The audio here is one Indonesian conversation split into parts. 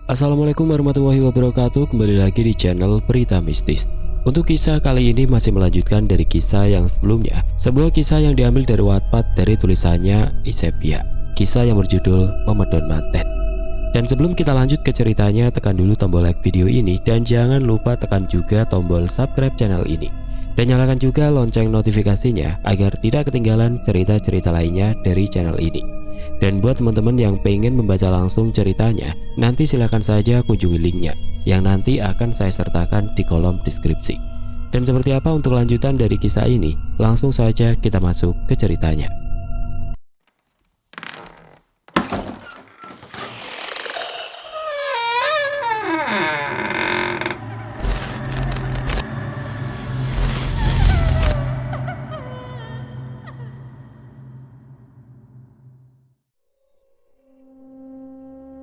Assalamualaikum warahmatullahi wabarakatuh. Kembali lagi di channel Berita Mistis. Untuk kisah kali ini masih melanjutkan dari kisah yang sebelumnya. Sebuah kisah yang diambil dari Wattpad dari tulisannya Isepia. Kisah yang berjudul Memedon Manten. Dan sebelum kita lanjut ke ceritanya, tekan dulu tombol like video ini dan jangan lupa tekan juga tombol subscribe channel ini. Dan nyalakan juga lonceng notifikasinya agar tidak ketinggalan cerita-cerita lainnya dari channel ini. Dan buat teman-teman yang pengen membaca langsung ceritanya, nanti silahkan saja kunjungi linknya yang nanti akan saya sertakan di kolom deskripsi. Dan seperti apa untuk lanjutan dari kisah ini, langsung saja kita masuk ke ceritanya.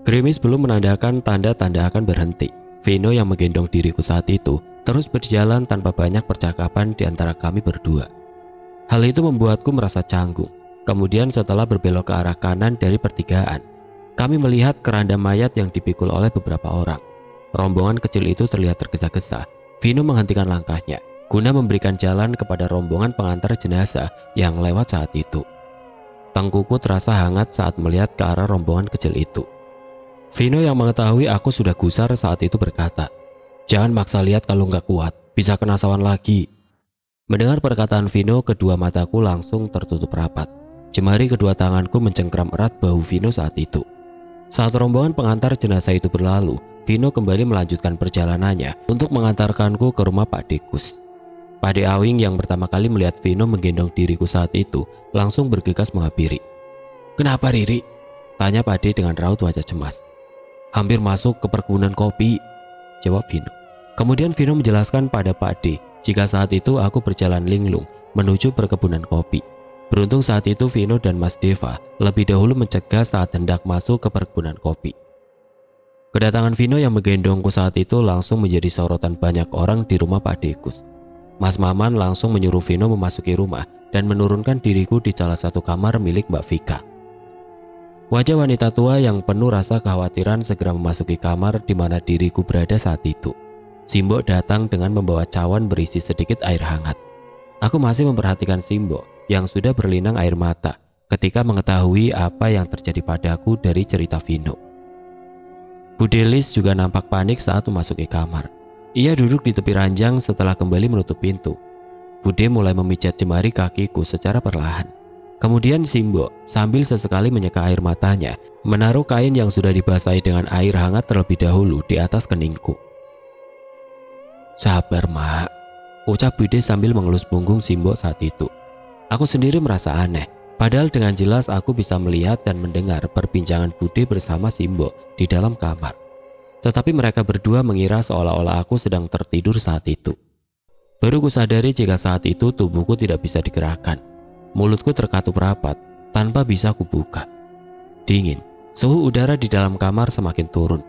Gerimis belum menandakan tanda-tanda akan berhenti. Vino yang menggendong diriku saat itu terus berjalan tanpa banyak percakapan di antara kami berdua. Hal itu membuatku merasa canggung. Kemudian setelah berbelok ke arah kanan dari pertigaan, kami melihat keranda mayat yang dipikul oleh beberapa orang. Rombongan kecil itu terlihat tergesa-gesa. Vino menghentikan langkahnya guna memberikan jalan kepada rombongan pengantar jenazah yang lewat saat itu. Tengkuku terasa hangat saat melihat ke arah rombongan kecil itu. Vino yang mengetahui aku sudah gusar saat itu berkata, "Jangan maksa lihat kalau nggak kuat, bisa kena sawan lagi." Mendengar perkataan Vino, kedua mataku langsung tertutup rapat. Jemari kedua tanganku mencengkram erat bahu Vino saat itu. Saat rombongan pengantar jenazah itu berlalu, Vino kembali melanjutkan perjalanannya untuk mengantarkanku ke rumah Pak Dekus. Pak De Awing yang pertama kali melihat Vino menggendong diriku saat itu langsung bergegas menghampiri. "Kenapa Riri?" tanya Pak De dengan raut wajah cemas. "Hampir masuk ke perkebunan kopi," jawab Vino. Kemudian Vino menjelaskan pada Pak D jika saat itu aku berjalan linglung menuju perkebunan kopi. Beruntung saat itu Vino dan Mas Deva lebih dahulu mencegah saat hendak masuk ke perkebunan kopi. Kedatangan Vino yang menggendongku saat itu langsung menjadi sorotan banyak orang di rumah Pak Dekus. Mas Maman langsung menyuruh Vino memasuki rumah dan menurunkan diriku di salah satu kamar milik Mbak Vika. Wajah wanita tua yang penuh rasa kekhawatiran segera memasuki kamar di mana diriku berada saat itu. Simbo datang dengan membawa cawan berisi sedikit air hangat. Aku masih memperhatikan Simbo yang sudah berlinang air mata ketika mengetahui apa yang terjadi padaku dari cerita Vino. Bu Delis juga nampak panik saat memasuki kamar. Ia duduk di tepi ranjang setelah kembali menutup pintu. Bude mulai memijat jemari kakiku secara perlahan. Kemudian Simbo sambil sesekali menyeka air matanya menaruh kain yang sudah dibasahi dengan air hangat terlebih dahulu di atas keningku. "Sabar mak," ucap Bude sambil mengelus punggung Simbo saat itu. Aku sendiri merasa aneh, padahal dengan jelas aku bisa melihat dan mendengar perbincangan Bude bersama Simbo di dalam kamar. Tetapi mereka berdua mengira seolah-olah aku sedang tertidur saat itu. Baru kusadari jika saat itu tubuhku tidak bisa digerakkan. Mulutku terkatup rapat tanpa bisa kubuka. Dingin, suhu udara di dalam kamar semakin turun.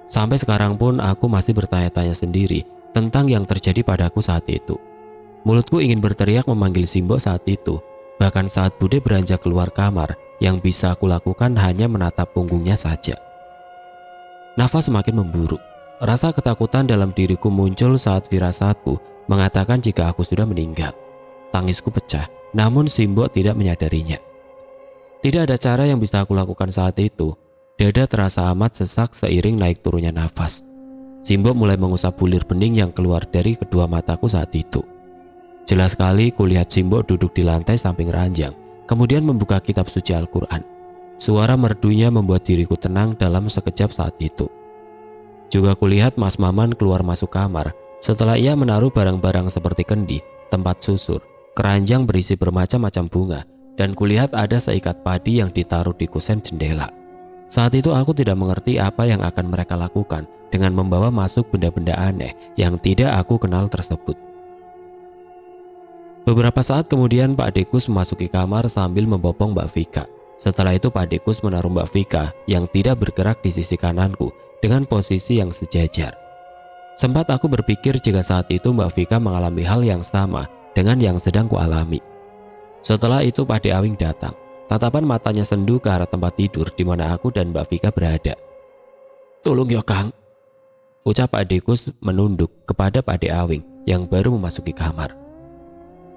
Sampai sekarang pun aku masih bertanya-tanya sendiri tentang yang terjadi padaku saat itu. Mulutku ingin berteriak memanggil Simbo saat itu. Bahkan saat Bude beranjak keluar kamar, yang bisa aku lakukan hanya menatap punggungnya saja. Nafas semakin memburuk. Rasa ketakutan dalam diriku muncul saat firasatku mengatakan jika aku sudah meninggal. Tangisku pecah, namun Simbo tidak menyadarinya. Tidak ada cara yang bisa aku lakukan saat itu. Dada terasa amat sesak seiring naik turunnya nafas. Simbo mulai mengusap bulir bening yang keluar dari kedua mataku saat itu. Jelas sekali kulihat Simbo duduk di lantai samping ranjang, kemudian membuka kitab suci Al-Quran. Suara merdunya membuat diriku tenang dalam sekejap saat itu. Juga kulihat Mas Maman keluar masuk kamar setelah ia menaruh barang-barang seperti kendi, tempat susur, keranjang berisi bermacam-macam bunga, dan kulihat ada seikat padi yang ditaruh di kusen jendela. Saat itu aku tidak mengerti apa yang akan mereka lakukan dengan membawa masuk benda-benda aneh yang tidak aku kenal tersebut. Beberapa saat kemudian Pak Dekus memasuki kamar sambil membopong Mbak Vika. Setelah itu Pak Dekus menaruh Mbak Vika yang tidak bergerak di sisi kananku dengan posisi yang sejajar. Sempat aku berpikir jika saat itu Mbak Vika mengalami hal yang sama dengan yang sedang kualami. Setelah itu Pak De Awing datang. Tatapan matanya sendu ke arah tempat tidur di mana aku dan Mbak Vika berada. "Tolong ya Kang," ucap Pak Dekus menunduk kepada Pak De Awing yang baru memasuki kamar.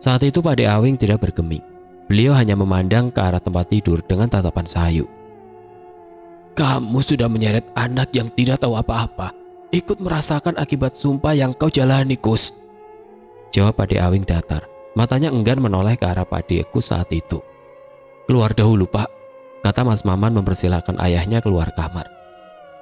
Saat itu Pak De Awing tidak bergeming. Beliau hanya memandang ke arah tempat tidur dengan tatapan sayu. "Kamu sudah menyeret anak yang tidak tahu apa-apa, ikut merasakan akibat sumpah yang kau jalani, Kus," jawab Pak De Awing datar. Matanya enggan menoleh ke arah Pak Dekus saat itu. "Keluar dahulu, Pak," kata Mas Maman mempersilahkan ayahnya keluar kamar.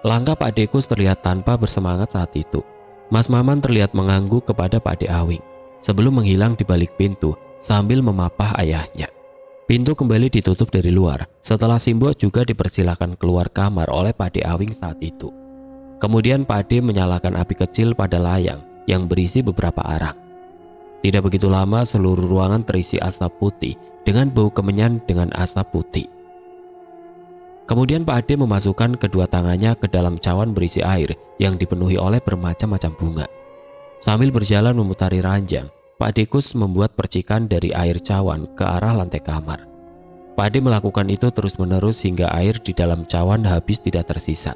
Langkah Pak Dekus terlihat tanpa bersemangat saat itu. Mas Maman terlihat mengangguk kepada Pak De Awing sebelum menghilang di balik pintu sambil memapah ayahnya. Pintu kembali ditutup dari luar setelah Simbo juga dipersilakan keluar kamar oleh Pak De Awing saat itu. Kemudian Pak De menyalakan api kecil pada layang yang berisi beberapa arang. Tidak begitu lama seluruh ruangan terisi asap putih dengan bau kemenyan dengan asap putih. Kemudian Pak Ade memasukkan kedua tangannya ke dalam cawan berisi air yang dipenuhi oleh bermacam-macam bunga. Sambil berjalan memutari ranjang, Pak Dekus membuat percikan dari air cawan ke arah lantai kamar. Pak Ade melakukan itu terus-menerus hingga air di dalam cawan habis tidak tersisa.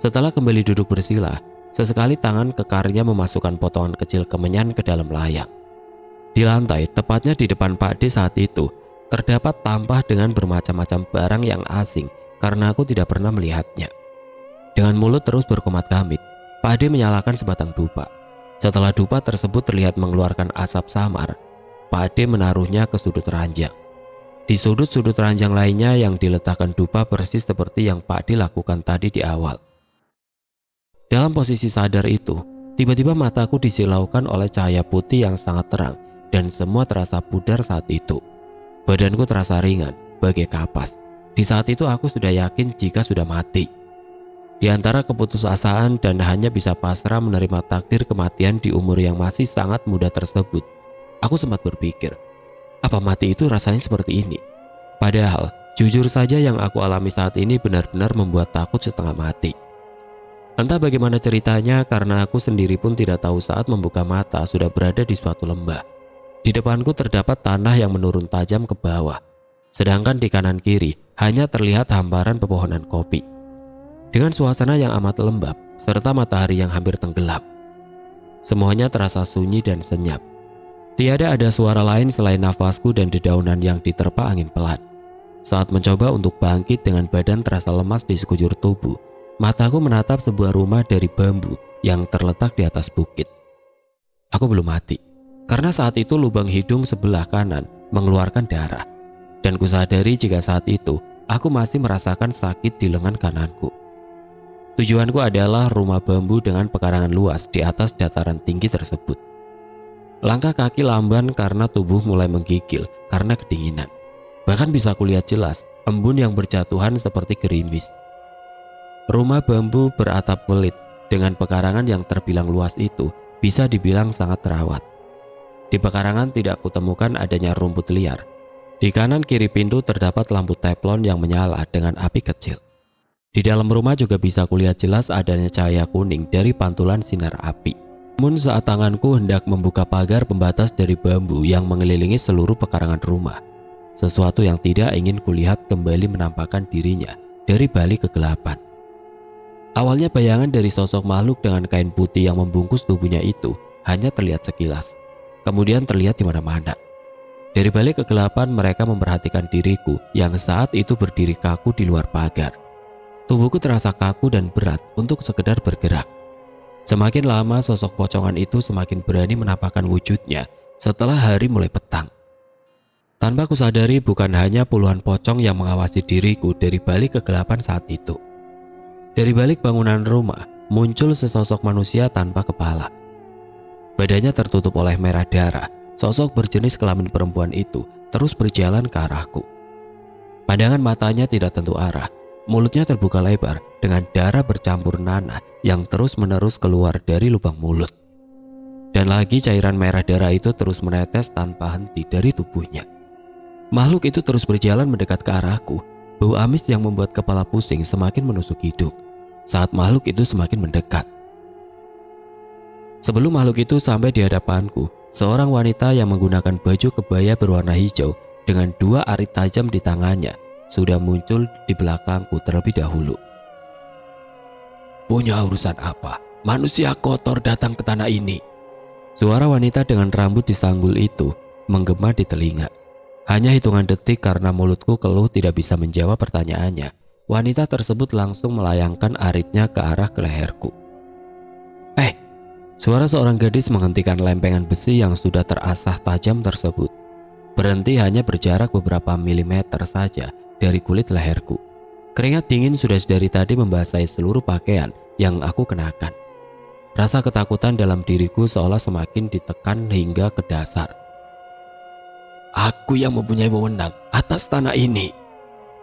Setelah kembali duduk bersila, sesekali tangan kekarnya memasukkan potongan kecil kemenyan ke dalam layang. Di lantai, tepatnya di depan Pak Ade saat itu, terdapat tampah dengan bermacam-macam barang yang asing karena aku tidak pernah melihatnya. Dengan mulut terus berkomat-kamit, Pak Ade menyalakan sebatang dupa. Setelah dupa tersebut terlihat mengeluarkan asap samar, Pak Ade menaruhnya ke sudut ranjang. Di sudut-sudut ranjang lainnya yang diletakkan dupa persis seperti yang Pak Ade lakukan tadi di awal. Dalam posisi sadar itu, tiba-tiba mataku disilaukan oleh cahaya putih yang sangat terang dan semua terasa pudar saat itu. Badanku terasa ringan, bagai kapas. Di saat itu aku sudah yakin jika sudah mati. Di antara keputusasaan dan hanya bisa pasrah menerima takdir kematian di umur yang masih sangat muda tersebut, aku sempat berpikir, apa mati itu rasanya seperti ini? Padahal, jujur saja yang aku alami saat ini benar-benar membuat takut setengah mati. Entah bagaimana ceritanya karena aku sendiri pun tidak tahu saat membuka mata sudah berada di suatu lembah. Di depanku terdapat tanah yang menurun tajam ke bawah, sedangkan di kanan kiri hanya terlihat hamparan pepohonan kopi. Dengan suasana yang amat lembab serta matahari yang hampir tenggelam, semuanya terasa sunyi dan senyap. Tiada ada suara lain selain nafasku dan dedaunan yang diterpa angin pelan. Saat mencoba untuk bangkit dengan badan terasa lemas di sekujur tubuh, mataku menatap sebuah rumah dari bambu yang terletak di atas bukit. Aku belum mati. Karena saat itu lubang hidung sebelah kanan mengeluarkan darah. Dan kusadari jika saat itu aku masih merasakan sakit di lengan kananku. Tujuanku adalah rumah bambu dengan pekarangan luas di atas dataran tinggi tersebut. Langkah kaki lamban karena tubuh mulai menggigil karena kedinginan. Bahkan bisa kulihat jelas embun yang berjatuhan seperti gerimis. Rumah bambu beratap welit dengan pekarangan yang terbilang luas itu bisa dibilang sangat terawat. Di pekarangan tidak kutemukan adanya rumput liar. Di kanan kiri pintu terdapat lampu teflon yang menyala dengan api kecil. Di dalam rumah juga bisa kulihat jelas adanya cahaya kuning dari pantulan sinar api. Namun saat tanganku hendak membuka pagar pembatas dari bambu yang mengelilingi seluruh pekarangan rumah, sesuatu yang tidak ingin kulihat kembali menampakkan dirinya dari balik kegelapan. Awalnya bayangan dari sosok makhluk dengan kain putih yang membungkus tubuhnya itu hanya terlihat sekilas. Kemudian terlihat di mana-mana. Dari balik kegelapan mereka memperhatikan diriku yang saat itu berdiri kaku di luar pagar. Tubuhku terasa kaku dan berat untuk sekedar bergerak. Semakin lama sosok pocongan itu semakin berani menampakkan wujudnya setelah hari mulai petang. Tanpa kusadari bukan hanya puluhan pocong yang mengawasi diriku dari balik kegelapan saat itu. Dari balik bangunan rumah muncul sesosok manusia tanpa kepala. Badannya tertutup oleh merah darah. Sosok berjenis kelamin perempuan itu terus berjalan ke arahku. Pandangan matanya tidak tentu arah. Mulutnya terbuka lebar dengan darah bercampur nanah yang terus-menerus keluar dari lubang mulut. Dan lagi cairan merah darah itu terus menetes tanpa henti dari tubuhnya. Makhluk itu terus berjalan mendekat ke arahku. Bau amis yang membuat kepala pusing semakin menusuk hidung saat makhluk itu semakin mendekat. Sebelum makhluk itu sampai di hadapanku, seorang wanita yang menggunakan baju kebaya berwarna hijau dengan dua arit tajam di tangannya sudah muncul di belakangku terlebih dahulu. Punya urusan apa? Manusia kotor datang ke tanah ini. Suara wanita dengan rambut disanggul itu menggema di telinga. Hanya hitungan detik karena mulutku keluh tidak bisa menjawab pertanyaannya. Wanita tersebut langsung melayangkan aritnya ke arah leherku. Suara seorang gadis menghentikan lempengan besi yang sudah terasah tajam tersebut. Berhenti hanya berjarak beberapa milimeter saja dari kulit leherku. Keringat dingin sudah dari tadi membasahi seluruh pakaian yang aku kenakan. Rasa ketakutan dalam diriku seolah semakin ditekan hingga ke dasar. Aku yang mempunyai wewenang atas tanah ini,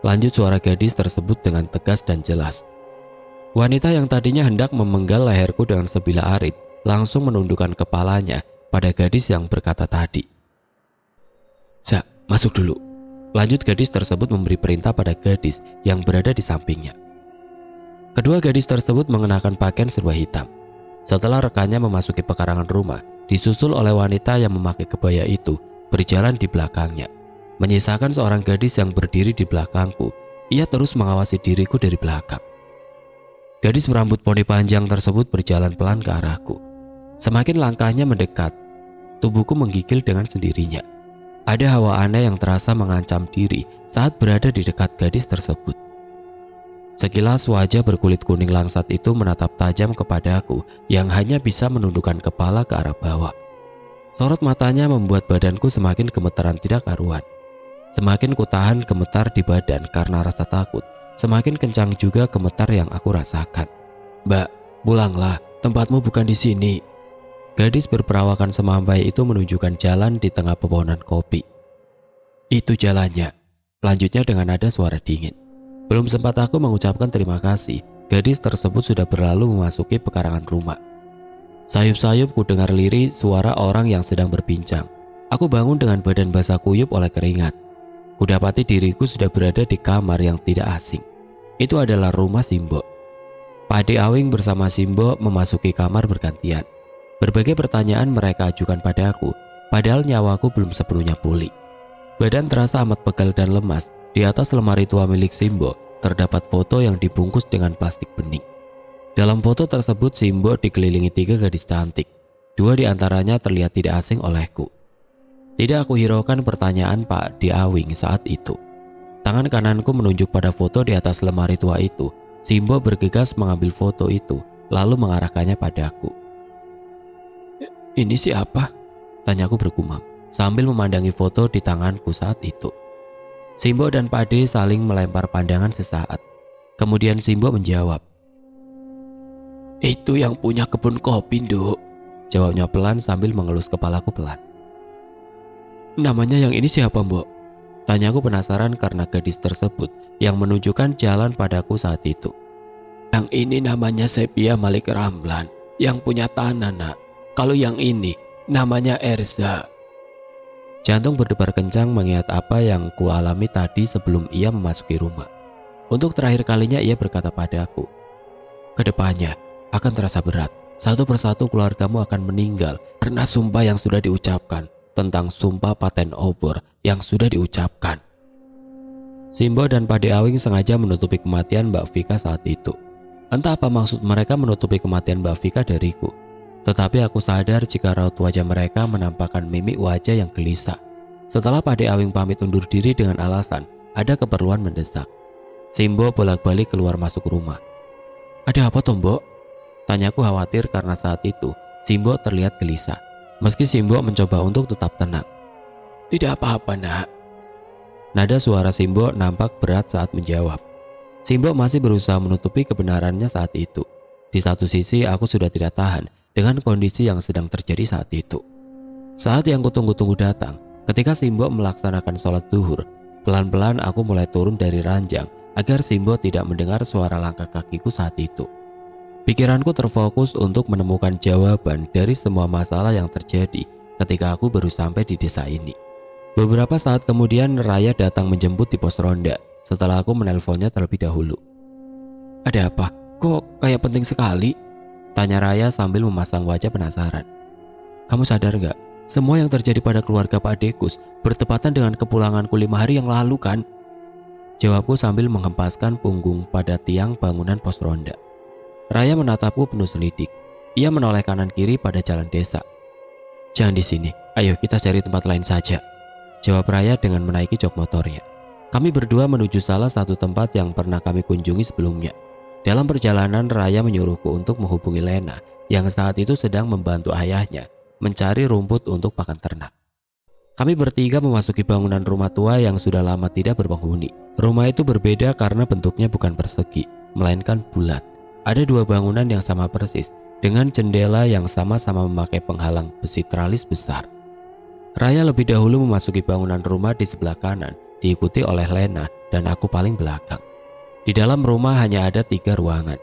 lanjut suara gadis tersebut dengan tegas dan jelas. Wanita yang tadinya hendak memenggal leherku dengan sebilah arit langsung menundukkan kepalanya pada gadis yang berkata tadi. Masuk dulu. Lanjut gadis tersebut memberi perintah pada gadis yang berada di sampingnya. Kedua gadis tersebut mengenakan pakaian serba hitam. Setelah rekannya memasuki pekarangan rumah, disusul oleh wanita yang memakai kebaya itu berjalan di belakangnya. Menyisakan seorang gadis yang berdiri di belakangku. Ia terus mengawasi diriku dari belakang. Gadis berambut poni panjang tersebut berjalan pelan ke arahku. Semakin langkahnya mendekat, tubuhku menggigil dengan sendirinya. Ada hawa aneh yang terasa mengancam diri saat berada di dekat gadis tersebut. Sekilas wajah berkulit kuning langsat itu menatap tajam kepadaku yang hanya bisa menundukkan kepala ke arah bawah. Sorot matanya membuat badanku semakin gemetaran tidak karuan. Semakin kutahan gemetar di badan karena rasa takut, semakin kencang juga gemetar yang aku rasakan. Mbak, pulanglah, tempatmu bukan di sini. Gadis berperawakan semampai itu menunjukkan jalan di tengah pepohonan kopi. Itu jalannya, lanjutnya dengan nada suara dingin. Belum sempat aku mengucapkan terima kasih, gadis tersebut sudah berlalu memasuki pekarangan rumah. Sayup-sayup ku dengar lirih suara orang yang sedang berbincang. Aku bangun dengan badan basah kuyup oleh keringat. Kudapati diriku sudah berada di kamar yang tidak asing. Itu adalah rumah Simbo. Pade Awing bersama Simbo memasuki kamar bergantian. Berbagai pertanyaan mereka ajukan padaku, padahal nyawaku belum sepenuhnya pulih. Badan terasa amat pegal dan lemas. Di atas lemari tua milik Simbo terdapat foto yang dibungkus dengan plastik bening. Dalam foto tersebut Simbo dikelilingi 3 gadis cantik. 2 di antaranya terlihat tidak asing olehku. Tidak aku hiraukan pertanyaan Pak Awing saat itu. Tangan kananku menunjuk pada foto di atas lemari tua itu. Simbo bergegas mengambil foto itu lalu mengarahkannya padaku. Ini siapa? Tanyaku bergumam sambil memandangi foto di tanganku saat itu. Simbo dan Pade saling melempar pandangan sesaat. Kemudian Simbo menjawab. Itu yang punya kebun kopi, Nduk. Jawabnya pelan sambil mengelus kepalaku pelan. Namanya yang ini siapa, Mbok? Tanyaku penasaran karena gadis tersebut yang menunjukkan jalan padaku saat itu. Yang ini namanya Sepia Malik Ramlan, yang punya tanah, Nak. Kalau yang ini namanya Erza. Jantung berdebar kencang mengingat apa yang kualami tadi sebelum ia memasuki rumah. Untuk terakhir kalinya ia berkata padaku, kedepannya akan terasa berat. Satu persatu keluargamu akan meninggal karena sumpah yang sudah diucapkan, tentang sumpah paten obor yang sudah diucapkan. Simbo dan Pade Awing sengaja menutupi kematian Mbak Vika saat itu. Entah apa maksud mereka menutupi kematian Mbak Vika dariku. Tetapi aku sadar jika raut wajah mereka menampakkan mimik wajah yang gelisah. Setelah Pade Awing pamit undur diri dengan alasan ada keperluan mendesak, Simbo bolak-balik keluar masuk rumah. Ada apa, Tombo? Tanyaku khawatir karena saat itu Simbo terlihat gelisah. Meski Simbo mencoba untuk tetap tenang. Tidak apa-apa, Nak. Nada suara Simbo nampak berat saat menjawab. Simbo masih berusaha menutupi kebenarannya saat itu. Di satu sisi aku sudah tidak tahan dengan kondisi yang sedang terjadi saat itu. Saat yang kutunggu-tunggu datang, ketika Simbo melaksanakan sholat zuhur, pelan-pelan aku mulai turun dari ranjang agar Simbo tidak mendengar suara langkah kakiku saat itu. Pikiranku terfokus untuk menemukan jawaban dari semua masalah yang terjadi ketika aku baru sampai di desa ini. Beberapa saat kemudian Raya datang menjemput di pos ronda setelah aku menelponnya terlebih dahulu. Ada apa? Kok kayak penting sekali? Tanya Raya sambil memasang wajah penasaran. Kamu sadar gak? Semua yang terjadi pada keluarga Pak Dekus bertepatan dengan kepulanganku 5 hari yang lalu kan? Jawabku sambil menghempaskan punggung pada tiang bangunan pos ronda. Raya menatapku penuh selidik. Ia menoleh kanan kiri pada jalan desa. "Jangan di sini, ayo kita cari tempat lain saja," jawab Raya dengan menaiki jok motornya. Kami berdua menuju salah satu tempat yang pernah kami kunjungi sebelumnya. Dalam perjalanan, Raya menyuruhku untuk menghubungi Lena yang saat itu sedang membantu ayahnya mencari rumput untuk pakan ternak. Kami bertiga memasuki bangunan rumah tua yang sudah lama tidak berpenghuni. Rumah itu berbeda karena bentuknya bukan persegi, melainkan bulat. Ada dua bangunan yang sama persis, dengan jendela yang sama-sama memakai penghalang besi tralis besar. Raya lebih dahulu memasuki bangunan rumah di sebelah kanan, diikuti oleh Lena dan aku paling belakang. Di dalam rumah hanya ada 3 ruangan.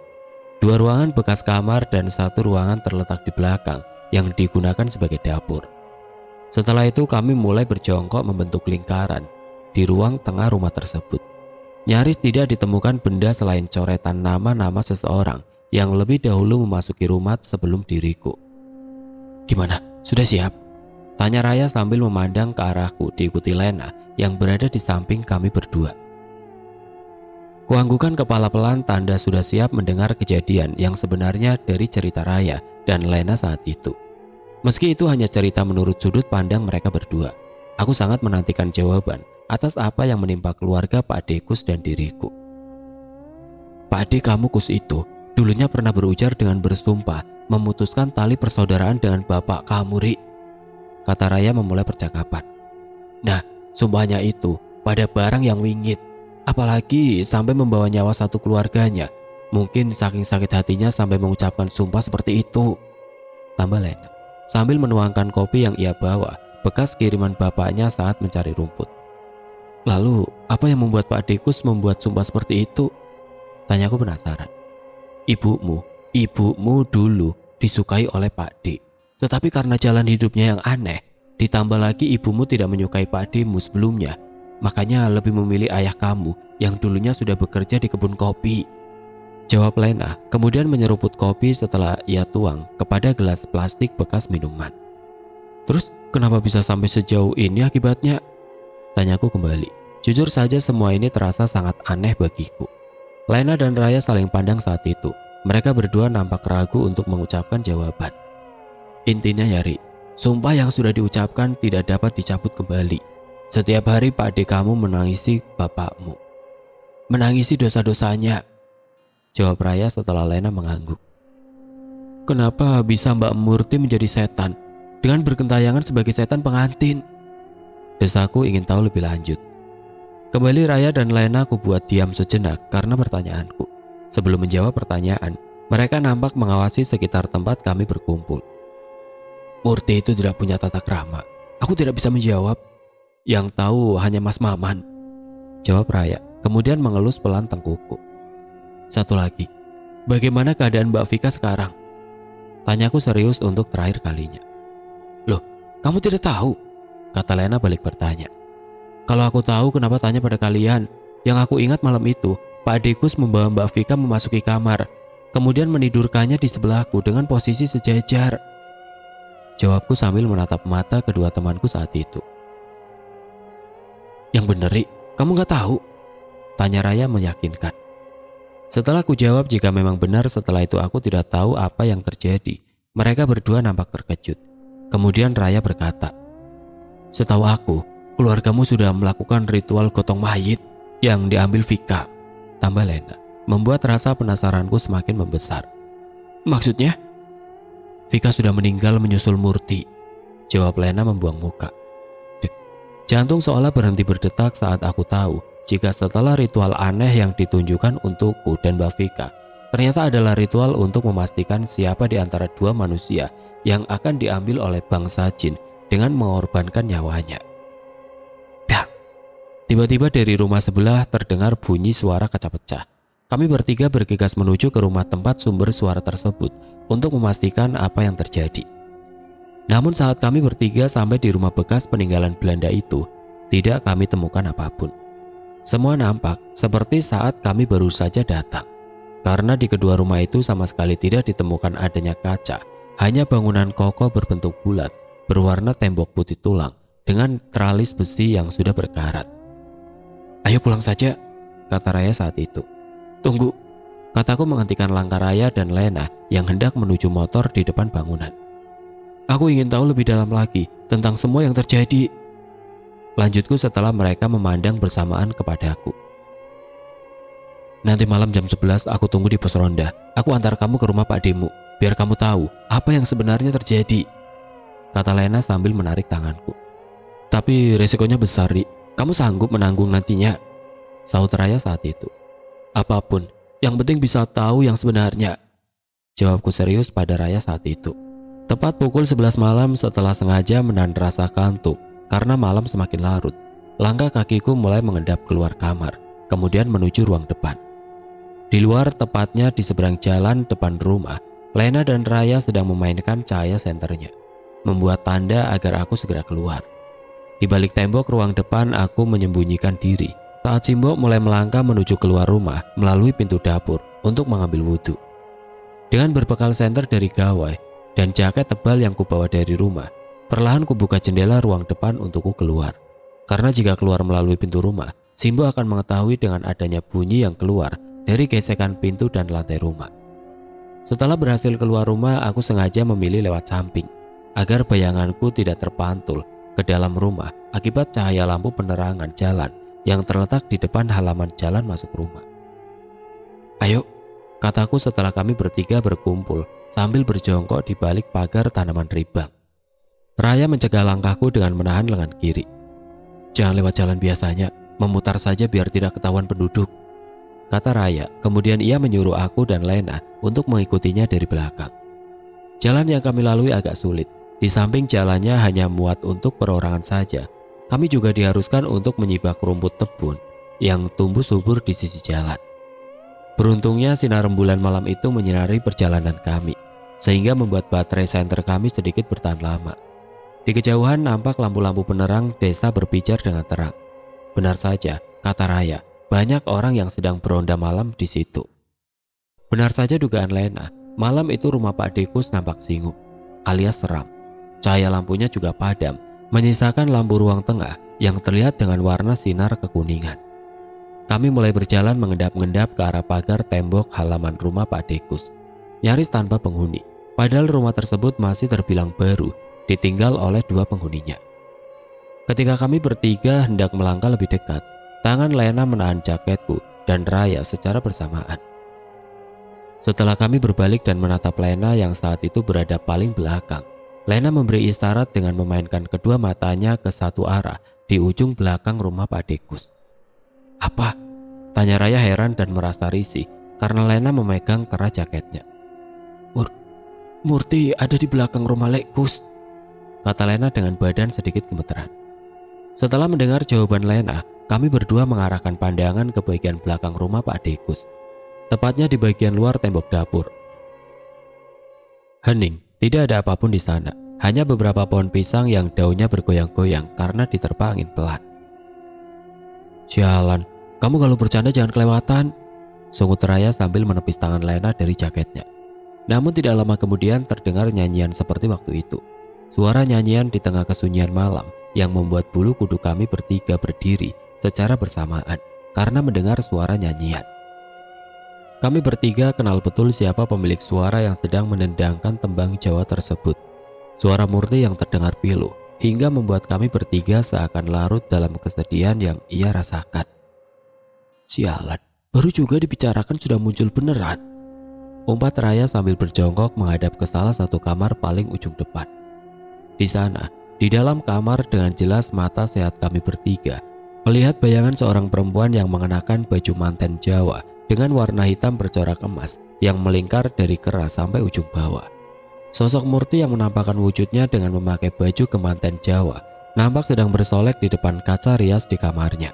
2 ruangan bekas kamar dan 1 ruangan terletak di belakang yang digunakan sebagai dapur. Setelah itu kami mulai berjongkok membentuk lingkaran di ruang tengah rumah tersebut. Nyaris tidak ditemukan benda selain coretan nama-nama seseorang yang lebih dahulu memasuki rumah sebelum diriku. "Gimana? Sudah siap?" tanya Raya sambil memandang ke arahku diikuti Lena yang berada di samping kami berdua. Kuanggukan kepala pelan tanda sudah siap mendengar kejadian yang sebenarnya dari cerita Raya dan Lena saat itu. Meski itu hanya cerita menurut sudut pandang mereka berdua, aku sangat menantikan jawaban atas apa yang menimpa keluarga Pak Ade Kus dan diriku. "Pak Ade kamu Kus itu dulunya pernah berujar dengan bersumpah memutuskan tali persaudaraan dengan bapak kamu, Ri," kata Raya memulai percakapan. "Nah, sumpahnya itu pada barang yang wingit, apalagi sampai membawa nyawa satu keluarganya. Mungkin saking sakit hatinya sampai mengucapkan sumpah seperti itu," tambah Lena sambil menuangkan kopi yang ia bawa, bekas kiriman bapaknya saat mencari rumput. "Lalu, apa yang membuat Pak Ade Kus membuat sumpah seperti itu?" tanyaku penasaran. Ibumu dulu disukai oleh Pak D. Tetapi karena jalan hidupnya yang aneh, ditambah lagi ibumu tidak menyukai Pak D-mu sebelumnya, makanya lebih memilih ayah kamu yang dulunya sudah bekerja di kebun kopi," jawab Lena, kemudian menyeruput kopi setelah ia tuang kepada gelas plastik bekas minuman. "Terus kenapa bisa sampai sejauh ini akibatnya?" tanyaku kembali. Jujur saja semua ini terasa sangat aneh bagiku. Lena dan Raya saling pandang saat itu. Mereka berdua nampak ragu untuk mengucapkan jawaban. "Intinya Yari, sumpah yang sudah diucapkan tidak dapat dicabut kembali. Setiap hari Pak Ade kamu menangisi bapakmu, menangisi dosa-dosanya," jawab Raya setelah Lena mengangguk. "Kenapa bisa Mbak Murti menjadi setan dengan bergentayangan sebagai setan pengantin?" desaku ingin tahu lebih lanjut. Kembali Raya dan Lena aku buat diam sejenak karena pertanyaanku. Sebelum menjawab pertanyaan, mereka nampak mengawasi sekitar tempat kami berkumpul. "Murti itu tidak punya tata krama. Aku tidak bisa menjawab. Yang tahu hanya Mas Maman," jawab Raya, kemudian mengelus pelan tengkuku. "Satu lagi, bagaimana keadaan Mbak Vika sekarang?" tanyaku serius untuk terakhir kalinya. "Loh, kamu tidak tahu?" kata Lena balik bertanya. "Kalau aku tahu kenapa tanya pada kalian? Yang aku ingat malam itu, Pak Ade Kus membawa Mbak Vika memasuki kamar, kemudian menidurkannya di sebelahku dengan posisi sejajar," jawabku sambil menatap mata kedua temanku saat itu. "Yang bener, Ri, kamu gak tahu?" tanya Raya meyakinkan. Setelah ku jawab jika memang benar setelah itu aku tidak tahu apa yang terjadi, mereka berdua nampak terkejut. Kemudian Raya berkata, "Setahu aku, keluargamu sudah melakukan ritual gotong mayit yang diambil Vika," tambah Lena, membuat rasa penasaranku semakin membesar. "Maksudnya?" "Vika sudah meninggal menyusul Murti," jawab Lena membuang muka. Jantung seolah berhenti berdetak saat aku tahu jika setelah ritual aneh yang ditunjukkan untukku dan Mbak Vika, ternyata adalah ritual untuk memastikan siapa di antara dua manusia yang akan diambil oleh bangsa jin dengan mengorbankan nyawanya. Tiba-tiba dari rumah sebelah terdengar bunyi suara kaca pecah. Kami bertiga bergegas menuju ke rumah tempat sumber suara tersebut untuk memastikan apa yang terjadi. Namun saat kami bertiga sampai di rumah bekas peninggalan Belanda itu, tidak kami temukan apapun. Semua nampak seperti saat kami baru saja datang. Karena di kedua rumah itu sama sekali tidak ditemukan adanya kaca, hanya bangunan kokoh berbentuk bulat, berwarna tembok putih tulang, dengan tralis besi yang sudah berkarat. "Ayo pulang saja," kata Raya saat itu. "Tunggu," kataku menghentikan langkah Raya dan Lena yang hendak menuju motor di depan bangunan. Aku ingin tahu lebih dalam lagi tentang semua yang terjadi, lanjutku setelah mereka memandang bersamaan kepadaku. Nanti malam jam 11 aku tunggu di pos ronda. Aku antar kamu ke rumah Pak Demu, biar kamu tahu apa yang sebenarnya terjadi, kata Lena sambil menarik tanganku. Tapi resikonya besar, Ri. Kamu sanggup menanggung nantinya? Sahut Raya saat itu. Apapun, yang penting bisa tahu yang sebenarnya, jawabku serius pada Raya saat itu. Tepat pukul 11 malam setelah sengaja menahan rasa kantuk karena malam semakin larut, langkah kakiku mulai mengendap keluar kamar, kemudian menuju ruang depan. Di luar, tepatnya di seberang jalan depan rumah, Lena dan Raya sedang memainkan cahaya senternya, membuat tanda agar aku segera keluar. Di balik tembok ruang depan aku menyembunyikan diri saat Simbok mulai melangkah menuju keluar rumah melalui pintu dapur untuk mengambil wudhu. Dengan berbekal senter dari gawai dan jaket tebal yang kubawa dari rumah, perlahan kubuka jendela ruang depan untukku keluar. Karena jika keluar melalui pintu rumah, Simbok akan mengetahui dengan adanya bunyi yang keluar dari gesekan pintu dan lantai rumah. Setelah berhasil keluar rumah, aku sengaja memilih lewat samping agar bayanganku tidak terpantul ke dalam rumah akibat cahaya lampu penerangan jalan yang terletak di depan halaman jalan masuk rumah. Ayo, kataku setelah kami bertiga berkumpul sambil berjongkok di balik pagar tanaman ribang. Raya mencegah langkahku dengan menahan lengan kiri. Jangan lewat jalan biasanya, memutar saja biar tidak ketahuan penduduk, kata Raya. Kemudian ia menyuruh aku dan Lena untuk mengikutinya dari belakang. Jalan yang kami lalui agak sulit. Di samping jalannya hanya muat untuk perorangan saja, kami juga diharuskan untuk menyibak rumput tebun yang tumbuh subur di sisi jalan. Beruntungnya sinar rembulan malam itu menyinari perjalanan kami, sehingga membuat baterai senter kami sedikit bertahan lama. Di kejauhan nampak lampu-lampu penerang desa berpijar dengan terang. Benar saja, kata Raya, banyak orang yang sedang beronda malam di situ. Benar saja dugaan Lena, malam itu rumah Pak Dekus nampak singup, alias seram. Cahaya lampunya juga padam, menyisakan lampu ruang tengah yang terlihat dengan warna sinar kekuningan. Kami mulai berjalan mengendap-endap ke arah pagar tembok halaman rumah Pak Dekus, nyaris tanpa penghuni, padahal rumah tersebut masih terbilang baru, ditinggal oleh dua penghuninya. Ketika kami bertiga hendak melangkah lebih dekat, tangan Lena menahan jaketku dan Raya secara bersamaan. Setelah kami berbalik dan menatap Lena yang saat itu berada paling belakang, Lena memberi isyarat dengan memainkan kedua matanya ke satu arah di ujung belakang rumah Pak Dekus. Apa? Tanya Raya heran dan merasa risih karena Lena memegang kerah jaketnya. Murti ada di belakang rumah Lekus, kata Lena dengan badan sedikit gemeteran. Setelah mendengar jawaban Lena, kami berdua mengarahkan pandangan ke bagian belakang rumah Pak Dekus, tepatnya di bagian luar tembok dapur. Hening, tidak ada apapun di sana, hanya beberapa pohon pisang yang daunnya bergoyang-goyang karena diterpa angin pelan. Sialan, kamu kalau bercanda jangan kelewatan, sungut Raya sambil menepis tangan Lena dari jaketnya. Namun tidak lama kemudian terdengar nyanyian seperti waktu itu. Suara nyanyian di tengah kesunyian malam yang membuat bulu kuduk kami bertiga berdiri secara bersamaan karena mendengar suara nyanyian. Kami bertiga kenal betul siapa pemilik suara yang sedang menendangkan tembang Jawa tersebut. Suara Murti yang terdengar pilu hingga membuat kami bertiga seakan larut dalam kesedihan yang ia rasakan. Sialan, baru juga dibicarakan sudah muncul beneran, umpat Raya sambil berjongkok menghadap ke salah satu kamar paling ujung depan. Di sana, di dalam kamar dengan jelas mata sehat kami bertiga melihat bayangan seorang perempuan yang mengenakan baju manten Jawa dengan warna hitam bercorak emas yang melingkar dari kerah sampai ujung bawah. Sosok Murti yang menampakkan wujudnya dengan memakai baju kemanten Jawa nampak sedang bersolek di depan kaca rias di kamarnya.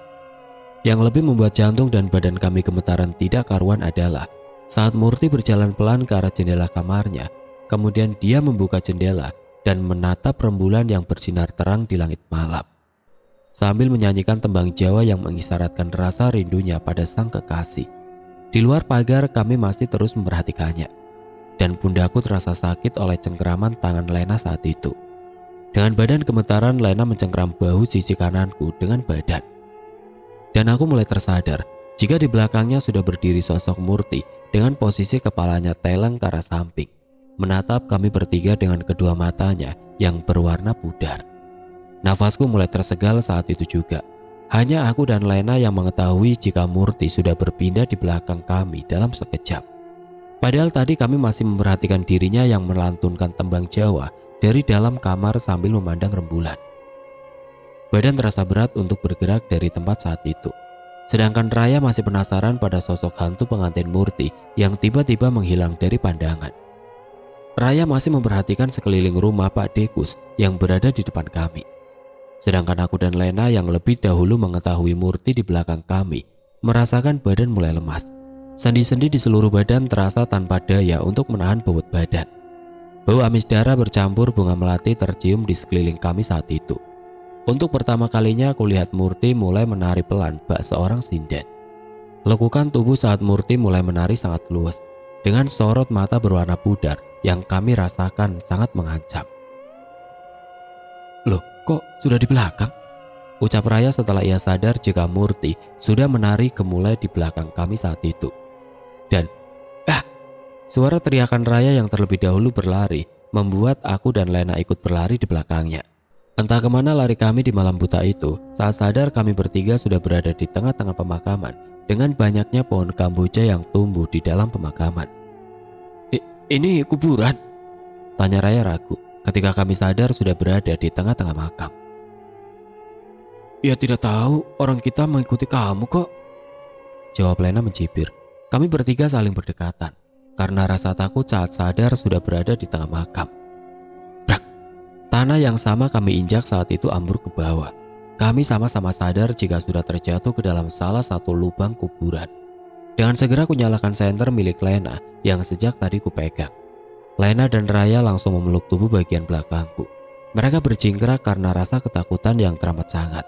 Yang lebih membuat jantung dan badan kami gemetaran tidak karuan adalah saat Murti berjalan pelan ke arah jendela kamarnya, kemudian dia membuka jendela dan menatap rembulan yang bersinar terang di langit malam, sambil menyanyikan tembang Jawa yang mengisyaratkan rasa rindunya pada sang kekasih. Di luar pagar kami masih terus memperhatikannya, dan pundaku terasa sakit oleh cengkeraman tangan Lena saat itu. Dengan badan gemetaran, Lena mencengkeram bahu sisi kananku dengan badan. Dan aku mulai tersadar jika di belakangnya sudah berdiri sosok Murti dengan posisi kepalanya teleng ke arah samping, menatap kami bertiga dengan kedua matanya yang berwarna pudar. Nafasku mulai tersegal saat itu juga. Hanya aku dan Lena yang mengetahui jika Murti sudah berpindah di belakang kami dalam sekejap. Padahal tadi kami masih memperhatikan dirinya yang melantunkan tembang Jawa dari dalam kamar sambil memandang rembulan. Badan terasa berat untuk bergerak dari tempat saat itu. Sedangkan Raya masih penasaran pada sosok hantu pengantin Murti yang tiba-tiba menghilang dari pandangan. Raya masih memperhatikan sekeliling rumah Pak Dekus yang berada di depan kami. Sedangkan aku dan Lena yang lebih dahulu mengetahui Murti di belakang kami merasakan badan mulai lemas. Sendi-sendi di seluruh badan terasa tanpa daya untuk menahan bobot badan. Bau amis darah bercampur bunga melati tercium di sekeliling kami saat itu. Untuk pertama kalinya aku lihat Murti mulai menari pelan bak seorang sinden. Lekukan tubuh saat Murti mulai menari sangat luas, dengan sorot mata berwarna pudar yang kami rasakan sangat mengancam. "Loh, kok sudah di belakang?" ucap Raya setelah ia sadar jika Murti sudah menari gemulai di belakang kami saat itu. Dan suara teriakan Raya yang terlebih dahulu berlari membuat aku dan Lena ikut berlari di belakangnya. Entah kemana lari kami di malam buta itu. Saat sadar kami bertiga sudah berada di tengah-tengah pemakaman dengan banyaknya pohon kamboja yang tumbuh di dalam pemakaman. "Ini kuburan?" tanya Raya ragu ketika kami sadar sudah berada di tengah-tengah makam. "Ya tidak tahu, orang kita mengikuti kamu kok," jawab Lena mencibir. Kami bertiga saling berdekatan karena rasa takut saat sadar sudah berada di tengah makam. Brak! Tanah yang sama kami injak saat itu ambruk ke bawah. Kami sama-sama sadar jika sudah terjatuh ke dalam salah satu lubang kuburan. Dengan segera kunyalakan senter milik Lena yang sejak tadi kupegang. Lena dan Raya langsung memeluk tubuh bagian belakangku. Mereka berjingkrak karena rasa ketakutan yang teramat sangat.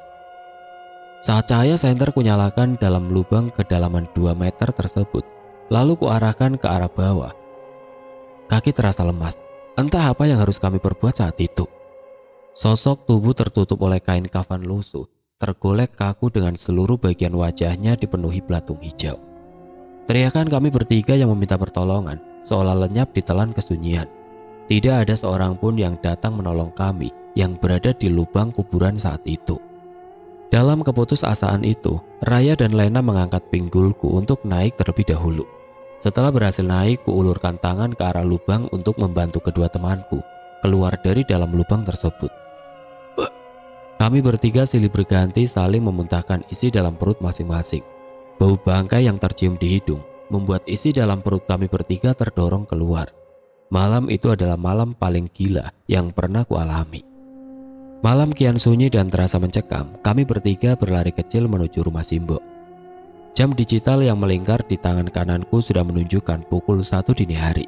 Saat cahaya senter kunyalakan dalam lubang kedalaman 2 meter tersebut, lalu kuarahkan ke arah bawah. Kaki terasa lemas, entah apa yang harus kami perbuat saat itu. Sosok tubuh tertutup oleh kain kafan lusuh, tergolek kaku dengan seluruh bagian wajahnya dipenuhi belatung hijau. Teriakan kami bertiga yang meminta pertolongan seolah lenyap ditelan kesunyian. Tidak ada seorang pun yang datang menolong kami yang berada di lubang kuburan saat itu. Dalam keputusasaan itu, Raya dan Lena mengangkat pinggulku untuk naik terlebih dahulu. Setelah berhasil naik, kuulurkan tangan ke arah lubang untuk membantu kedua temanku keluar dari dalam lubang tersebut. Kami bertiga silih berganti saling memuntahkan isi dalam perut masing-masing. Bau bangkai yang tercium di hidung membuat isi dalam perut kami bertiga terdorong keluar. Malam itu adalah malam paling gila yang pernah kualami. Malam kian sunyi dan terasa mencekam. Kami bertiga berlari kecil menuju rumah Simbo. Jam digital yang melingkar di tangan kananku sudah menunjukkan pukul 1 dini hari.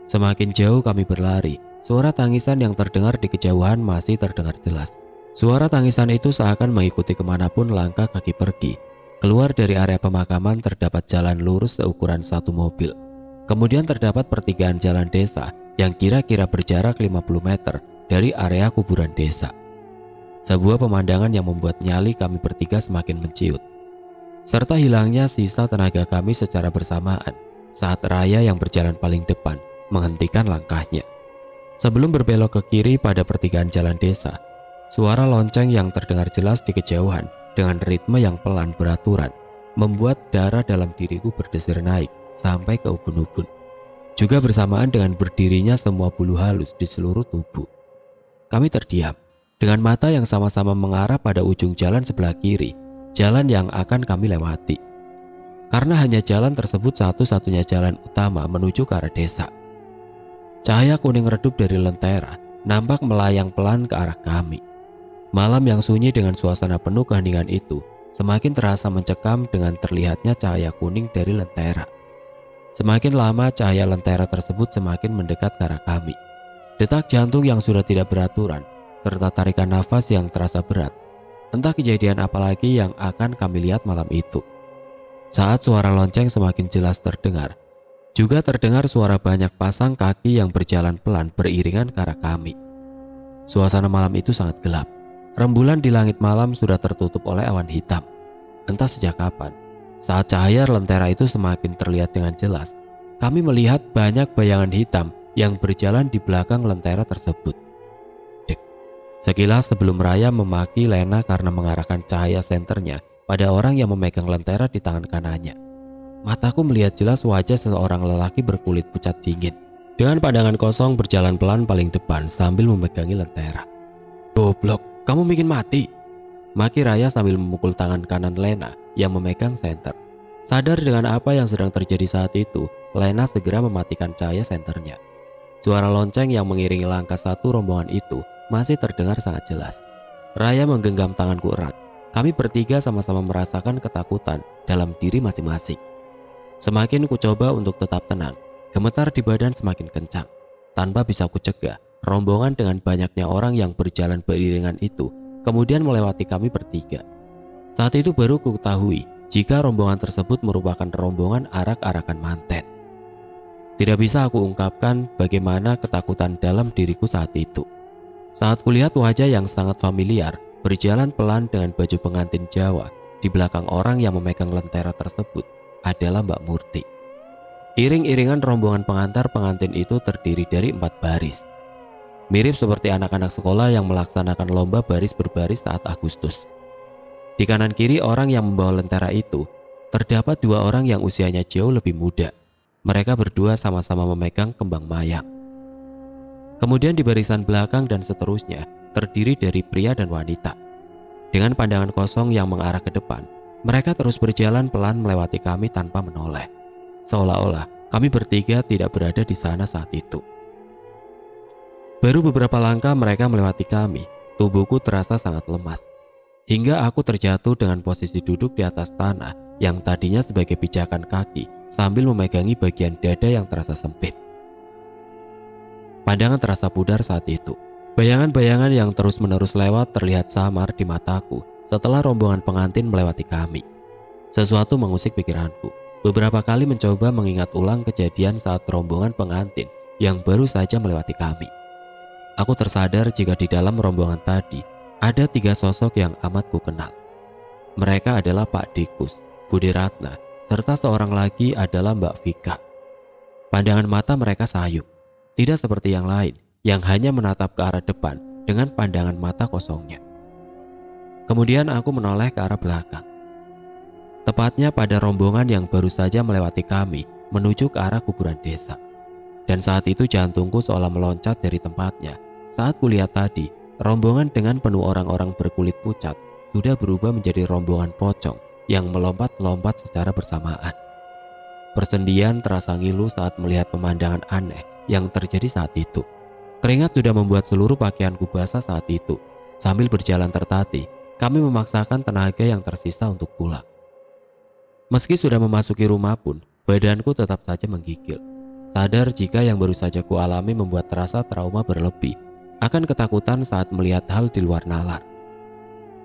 Semakin jauh kami berlari, suara tangisan yang terdengar di kejauhan masih terdengar jelas. Suara tangisan itu seakan mengikuti kemanapun langkah kaki pergi. Keluar dari area pemakaman terdapat jalan lurus seukuran 1 mobil. Kemudian terdapat pertigaan jalan desa yang kira-kira berjarak 50 meter dari area kuburan desa. Sebuah pemandangan yang membuat nyali kami bertiga semakin menciut, serta hilangnya sisa tenaga kami secara bersamaan saat Raya yang berjalan paling depan menghentikan langkahnya. Sebelum berbelok ke kiri pada pertigaan jalan desa, suara lonceng yang terdengar jelas di kejauhan dengan ritme yang pelan beraturan membuat darah dalam diriku berdesir naik sampai ke ubun-ubun. Juga bersamaan dengan berdirinya semua bulu halus di seluruh tubuh. Kami terdiam dengan mata yang sama-sama mengarah pada ujung jalan sebelah kiri, jalan yang akan kami lewati. Karena hanya jalan tersebut satu-satunya jalan utama menuju ke arah desa. Cahaya kuning redup dari lentera nampak melayang pelan ke arah kami. Malam yang sunyi dengan suasana penuh keheningan itu semakin terasa mencekam dengan terlihatnya cahaya kuning dari lentera. Semakin lama cahaya lentera tersebut semakin mendekat ke arah kami. Detak jantung yang sudah tidak beraturan serta tarikan nafas yang terasa berat. Entah kejadian apa lagi yang akan kami lihat malam itu. Saat suara lonceng semakin jelas terdengar, juga terdengar suara banyak pasang kaki yang berjalan pelan beriringan ke arah kami. Suasana malam itu sangat gelap. Rembulan di langit malam sudah tertutup oleh awan hitam. Entah sejak kapan, saat cahaya lentera itu semakin terlihat dengan jelas, kami melihat banyak bayangan hitam yang berjalan di belakang lentera tersebut. Dek. Sekilas sebelum Raya memaki Lena karena mengarahkan cahaya senternya pada orang yang memegang lentera di tangan kanannya. Mataku melihat jelas wajah seseorang lelaki berkulit pucat dingin dengan pandangan kosong berjalan pelan paling depan sambil memegangi lentera. Goblok, kamu bikin mati, maki Raya sambil memukul tangan kanan Lena yang memegang senter. Sadar dengan apa yang sedang terjadi saat itu, Lena segera mematikan cahaya senternya. Suara lonceng yang mengiringi langkah satu rombongan itu masih terdengar sangat jelas. Raya menggenggam tanganku erat. Kami bertiga sama-sama merasakan ketakutan dalam diri masing-masing. Semakin ku coba untuk tetap tenang, gemetar di badan semakin kencang. Tanpa bisa ku cegah, rombongan dengan banyaknya orang yang berjalan beriringan itu kemudian melewati kami bertiga. Saat itu baru ku ketahui jika rombongan tersebut merupakan rombongan arak-arakan manten. Tidak bisa aku ungkapkan bagaimana ketakutan dalam diriku saat itu. Saat kulihat wajah yang sangat familiar berjalan pelan dengan baju pengantin Jawa di belakang orang yang memegang lentera tersebut adalah Mbak Murti. Iring-iringan rombongan pengantar pengantin itu terdiri dari 4 baris. Mirip seperti anak-anak sekolah yang melaksanakan lomba baris berbaris saat Agustus. Di kanan kiri orang yang membawa lentera itu, terdapat 2 orang yang usianya jauh lebih muda. Mereka berdua sama-sama memegang kembang mayang. Kemudian di barisan belakang dan seterusnya terdiri dari pria dan wanita. Dengan pandangan kosong yang mengarah ke depan, mereka terus berjalan pelan melewati kami tanpa menoleh. Seolah-olah kami bertiga tidak berada di sana saat itu. Baru beberapa langkah mereka melewati kami, tubuhku terasa sangat lemas. Hingga aku terjatuh dengan posisi duduk di atas tanah yang tadinya sebagai pijakan kaki sambil memegangi bagian dada yang terasa sempit. Pandangan terasa pudar saat itu. Bayangan-bayangan yang terus-menerus lewat terlihat samar di mataku setelah rombongan pengantin melewati kami. Sesuatu mengusik pikiranku. Beberapa kali mencoba mengingat ulang kejadian saat rombongan pengantin yang baru saja melewati kami. Aku tersadar jika di dalam rombongan tadi ada 3 sosok yang amat ku kenal. Mereka adalah Pak Dikus, Budi Ratna, serta seorang lagi adalah Mbak Vika. Pandangan mata mereka sayup, tidak seperti yang lain yang hanya menatap ke arah depan dengan pandangan mata kosongnya. Kemudian aku menoleh ke arah belakang. Tepatnya pada rombongan yang baru saja melewati kami menuju ke arah kuburan desa. Dan saat itu jantungku seolah meloncat dari tempatnya saat kulihat tadi rombongan dengan penuh orang-orang berkulit pucat sudah berubah menjadi rombongan pocong yang melompat-lompat secara bersamaan. Persendian terasa ngilu saat melihat pemandangan aneh yang terjadi saat itu. Keringat sudah membuat seluruh pakaianku basah saat itu. Sambil berjalan tertatih, kami memaksakan tenaga yang tersisa untuk pulang. Meski sudah memasuki rumah pun, badanku tetap saja menggigil. Sadar jika yang baru saja kualami membuat terasa trauma berlebih akan ketakutan saat melihat hal di luar nalar.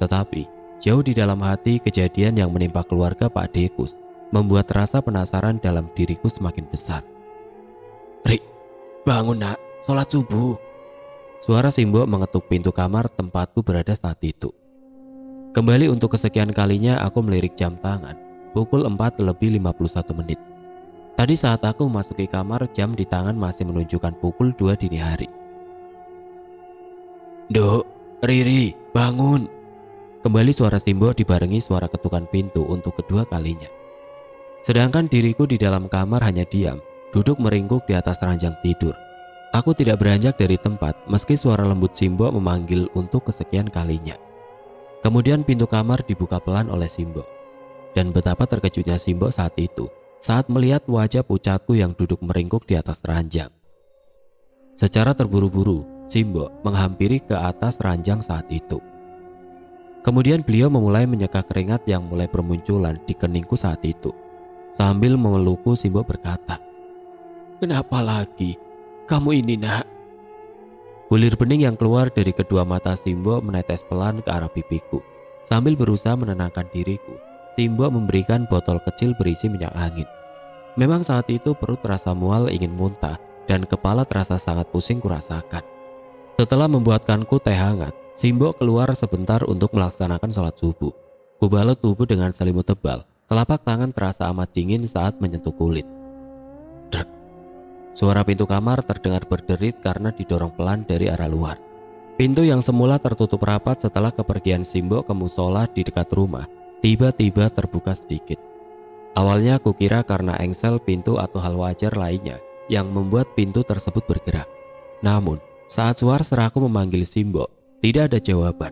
Tetapi jauh di dalam hati, kejadian yang menimpa keluarga Pak Dekus membuat rasa penasaran dalam diriku semakin besar. Rik, bangun nak, sholat subuh. Suara Simbo mengetuk pintu kamar tempatku berada saat itu. Kembali untuk kesekian kalinya aku melirik jam tangan, pukul 4:51. Tadi saat aku memasuki kamar, jam di tangan masih menunjukkan pukul 2 dini hari. Dok, Riri, bangun. Kembali suara Simbo dibarengi suara ketukan pintu untuk kedua kalinya. Sedangkan diriku di dalam kamar hanya diam, duduk meringkuk di atas ranjang tidur. Aku tidak beranjak dari tempat meski suara lembut Simbo memanggil untuk kesekian kalinya. Kemudian pintu kamar dibuka pelan oleh Simbo. Dan betapa terkejutnya Simbo saat itu saat melihat wajah pucatku yang duduk meringkuk di atas ranjang. Secara terburu-buru, Simbo menghampiri ke atas ranjang saat itu. Kemudian beliau memulai menyeka keringat yang mulai bermunculan di keningku saat itu. Sambil memelukku, Simbo berkata, "Kenapa lagi? Kamu ini nak?" Bulir bening yang keluar dari kedua mata Simbo menetes pelan ke arah pipiku. Sambil berusaha menenangkan diriku, Simbo memberikan botol kecil berisi minyak angin. Memang saat itu perut terasa mual ingin muntah dan kepala terasa sangat pusing kurasakan. Setelah membuatkanku teh hangat, Simbo keluar sebentar untuk melaksanakan sholat subuh. Kubalut tubuh dengan selimut tebal. Telapak tangan terasa amat dingin saat menyentuh kulit. Drek. Suara pintu kamar terdengar berderit karena didorong pelan dari arah luar. Pintu yang semula tertutup rapat setelah kepergian Simbo ke musola di dekat rumah tiba-tiba terbuka sedikit. Awalnya kukira karena engsel pintu atau hal wajar lainnya yang membuat pintu tersebut bergerak. Namun, saat suara seraku memanggil Simbo, tidak ada jawaban.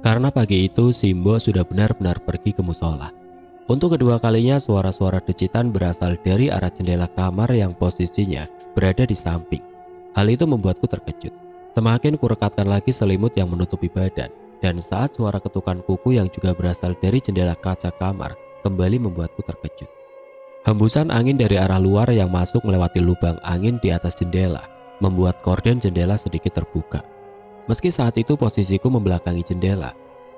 Karena pagi itu Simbo sudah benar-benar pergi ke musola. Untuk kedua kalinya suara-suara decitan berasal dari arah jendela kamar yang posisinya berada di samping. Hal itu membuatku terkejut. Semakin kurekatkan lagi selimut yang menutupi badan, dan saat suara ketukan kuku yang juga berasal dari jendela kaca kamar kembali membuatku terkejut. Hembusan angin dari arah luar yang masuk melewati lubang angin di atas jendela membuat gorden jendela sedikit terbuka. Meski saat itu posisiku membelakangi jendela,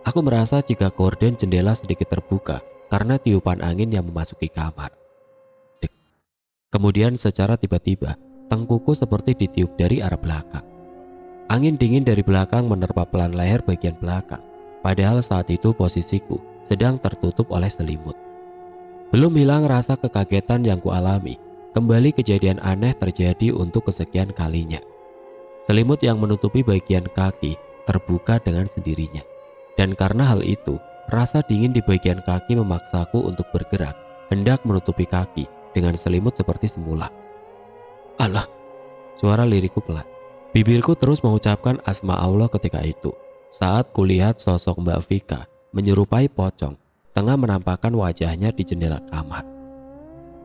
aku merasa jika gorden jendela sedikit terbuka karena tiupan angin yang memasuki kamar. Dek. Kemudian secara tiba-tiba, tengkuku seperti ditiup dari arah belakang. Angin dingin dari belakang menerpa pelan leher bagian belakang, padahal saat itu posisiku sedang tertutup oleh selimut. Belum hilang rasa kekagetan yang kualami, kembali kejadian aneh terjadi untuk kesekian kalinya. Selimut yang menutupi bagian kaki terbuka dengan sendirinya. Dan karena hal itu, rasa dingin di bagian kaki memaksaku untuk bergerak, hendak menutupi kaki dengan selimut seperti semula. Allah, suara lirikku pelan. Bibirku terus mengucapkan asma Allah ketika itu, saat kulihat sosok Mbak Vika menyerupai pocong, tengah menampakkan wajahnya di jendela kamar.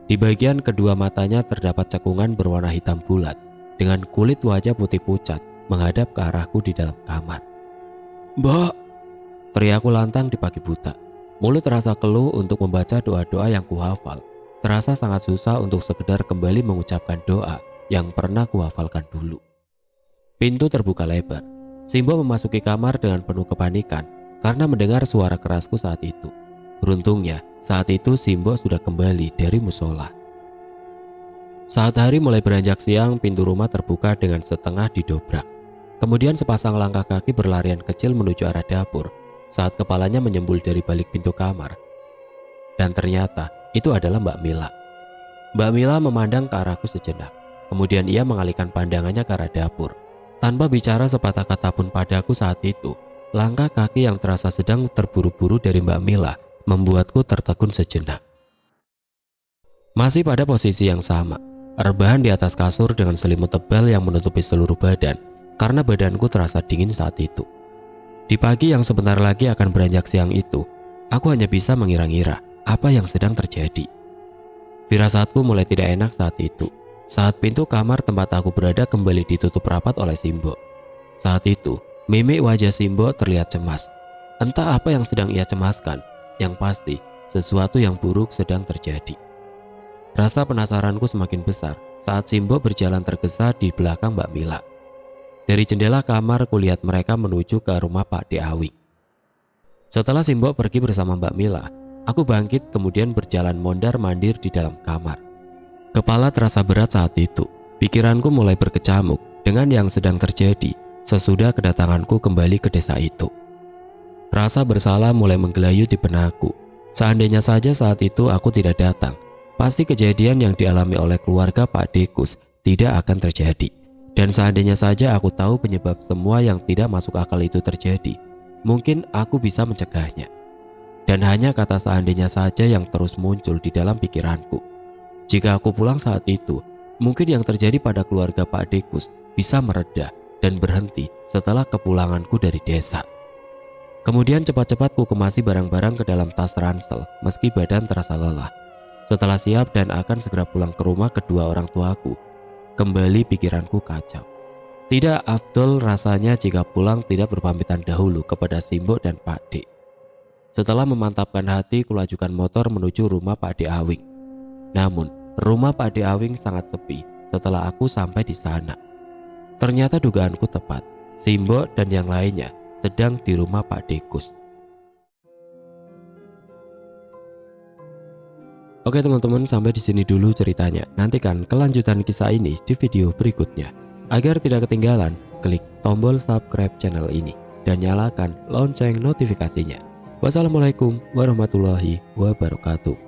Di bagian kedua matanya terdapat cekungan berwarna hitam bulat, dengan kulit wajah putih pucat menghadap ke arahku di dalam kamar. Mbak, teriakku lantang di pagi buta. Mulut terasa keluh untuk membaca doa-doa yang kuhafal. Terasa sangat susah untuk sekedar kembali mengucapkan doa yang pernah kuhafalkan dulu. Pintu terbuka lebar. Simbo memasuki kamar dengan penuh kepanikan karena mendengar suara kerasku saat itu. Beruntungnya, saat itu Simbo sudah kembali dari musola. Saat hari mulai beranjak siang, pintu rumah terbuka dengan setengah didobrak. Kemudian sepasang langkah kaki berlarian kecil menuju arah dapur saat kepalanya menyembul dari balik pintu kamar. Dan ternyata itu adalah Mbak Mila. Mbak Mila memandang ke arahku sejenak. Kemudian ia mengalihkan pandangannya ke arah dapur. Tanpa bicara sepatah kata pun padaku saat itu, langkah kaki yang terasa sedang terburu-buru dari Mbak Mila membuatku tertegun sejenak. Masih pada posisi yang sama, rebahan di atas kasur dengan selimut tebal yang menutupi seluruh badan karena badanku terasa dingin saat itu. Di pagi yang sebentar lagi akan beranjak siang itu, aku hanya bisa mengira-ngira apa yang sedang terjadi. Firasatku mulai tidak enak saat itu, saat pintu kamar tempat aku berada kembali ditutup rapat oleh Simbo. Saat itu, mimik wajah Simbo terlihat cemas. Entah apa yang sedang ia cemaskan, yang pasti sesuatu yang buruk sedang terjadi. Rasa penasaranku semakin besar saat Simbo berjalan tergesa di belakang Mbak Mila. Dari jendela kamar kulihat mereka menuju ke rumah Pak De Awing. Setelah Simbo pergi bersama Mbak Mila, aku bangkit kemudian berjalan mondar-mandir di dalam kamar. Kepala terasa berat saat itu. Pikiranku mulai berkecamuk dengan yang sedang terjadi sesudah kedatanganku kembali ke desa itu. Rasa bersalah mulai menggelayut di benakku. Seandainya saja saat itu aku tidak datang, pasti kejadian yang dialami oleh keluarga Pak Dekus tidak akan terjadi. Dan seandainya saja aku tahu penyebab semua yang tidak masuk akal itu terjadi, mungkin aku bisa mencegahnya. Dan hanya kata seandainya saja yang terus muncul di dalam pikiranku. Jika aku pulang saat itu, mungkin yang terjadi pada keluarga Pak Dekus bisa mereda dan berhenti setelah kepulanganku dari desa. Kemudian cepat-cepat ku kemasi barang-barang ke dalam tas ransel meski badan terasa lelah. Setelah siap dan akan segera pulang ke rumah kedua orang tuaku, kembali pikiranku kacau. Tidak afdol rasanya jika pulang tidak berpamitan dahulu kepada Simbo dan Pak De. Setelah memantapkan hati, kulajukan motor menuju rumah Pak De Awing. Namun, rumah Pak De Awing sangat sepi setelah aku sampai di sana. Ternyata dugaanku tepat, Simbo dan yang lainnya sedang di rumah Pak Dekus. Oke teman-teman, sampai di sini dulu ceritanya. Nantikan kelanjutan kisah ini di video berikutnya. Agar tidak ketinggalan, klik tombol subscribe channel ini dan nyalakan lonceng notifikasinya. Wassalamualaikum warahmatullahi wabarakatuh.